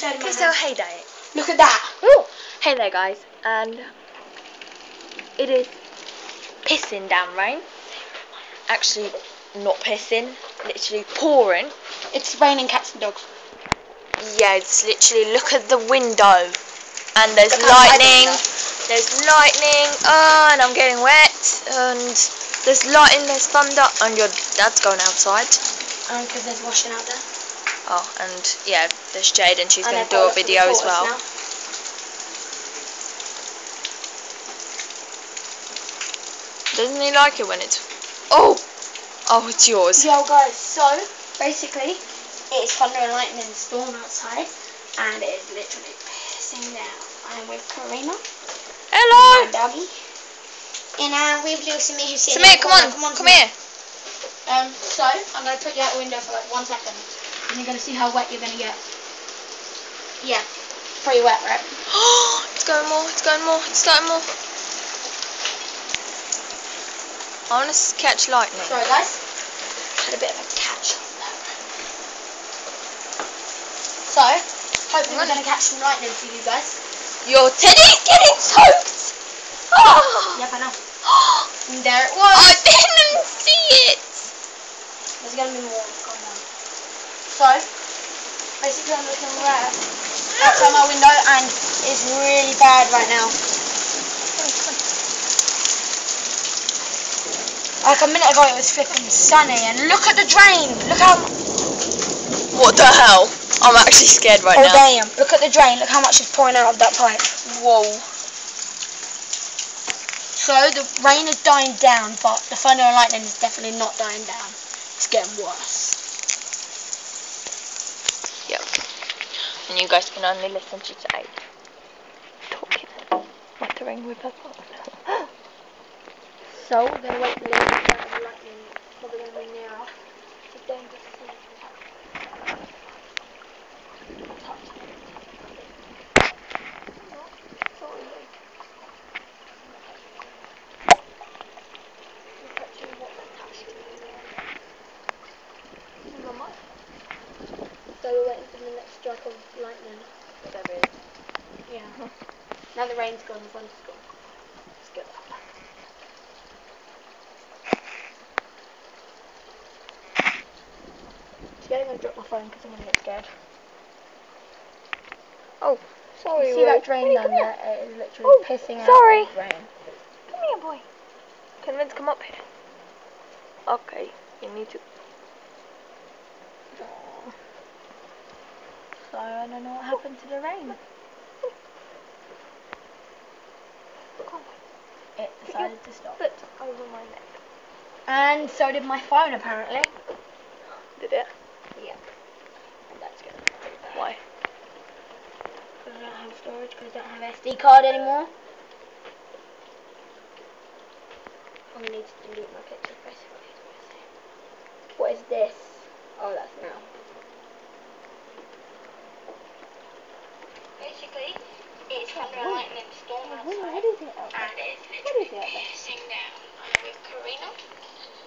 Okay, so hey there. Look at that. Ooh. Hey there, guys, and it is pissing down rain. Actually, not pissing, literally pouring. It's raining cats and dogs. Yeah, it's literally, look at the window, and there's lightning. There's lightning. Oh, and I'm getting wet. And there's lightning. There's thunder. And your dad's going outside. Because there's washing out there. Oh, and yeah, there's Jade, and she's And going to do a video as well. Now. Doesn't he like it when it's... Oh! Oh, it's yours. Yo, guys, so, basically, it's thunder and lightning storm outside, and it is literally pissing down. I'm with Karina. Hello! And my doggy. And I'm with little Samir, who's sitting Samir, in the come corner. on, come here. So, I'm going to put you out the window for like 1 second, and you're going to see how wet you're going to get. Yeah, pretty wet, right? It's going more, it's going more, it's starting more. I want to catch lightning. Sorry, guys. Had a bit of a catch on there. So, hopefully we're going to catch some lightning for you guys. Your teddy's getting soaked! Oh. Yep, I know. And there it was. I didn't see it! There's going to be more going on. So, basically I'm looking right outside my window and it's really bad right now. Like a minute ago it was flipping sunny, and look at the drain. Look how... What the hell? I'm actually scared right now. Oh damn, look at the drain. Look how much is pouring out of that pipe. Whoa. So the rain is dying down, but the thunder and lightning is definitely not dying down. It's getting worse. Yep. And you guys can only listen to Jade talking, muttering with her phone. So we're going to wait for the lightning. It's probably going to be near us. It's dangerous to see. So we're waiting for the next strike of lightning. Whatever it is. Yeah. Now the rain's gone, the thunder's gone. Let's get up. I'm going to drop my phone because I'm going to get scared. Oh, sorry. You see that drain down there? It is literally pissing sorry. out with rain. Come here, boy. Can Vince come up here? Okay, you need to. Aww. So I don't know what happened to the rain. It decided to stop. Foot over my neck. And so did my phone, apparently. Did it? Yeah. That's good. Why? Because I don't have storage, because I don't have SD card anymore. I'm going to need to delete my pictures, basically. What is this? Oh, that's now. Basically, it's thunder and lightning storm outside, and it's literally pissing down. I'm with Karina,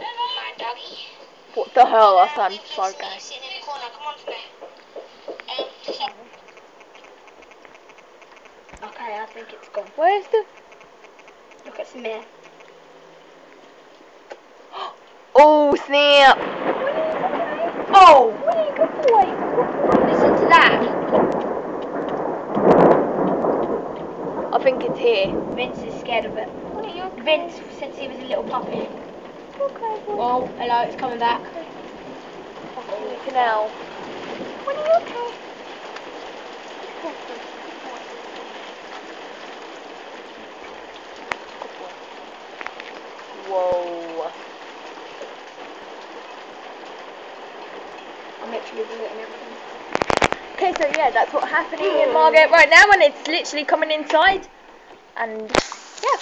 my doggy. What the hell? That sounds so gay. Sitting in the corner. Come on, today. Okay, I think it's gone. Where's the... Look at Samir. Oh, snap! Oh! Good boy! Listen to that. I think it's here. Vince is scared of it. Okay? Vince, since he was a little puppy. Okay, boy. Oh, hello, it's coming back. Oh, canal. Are you okay? Whoa. I'm literally deleting everything. Okay, so yeah, that's what's happening in Margate right now, and it's literally coming inside. And yeah.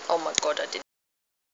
Oh my god, I didn't.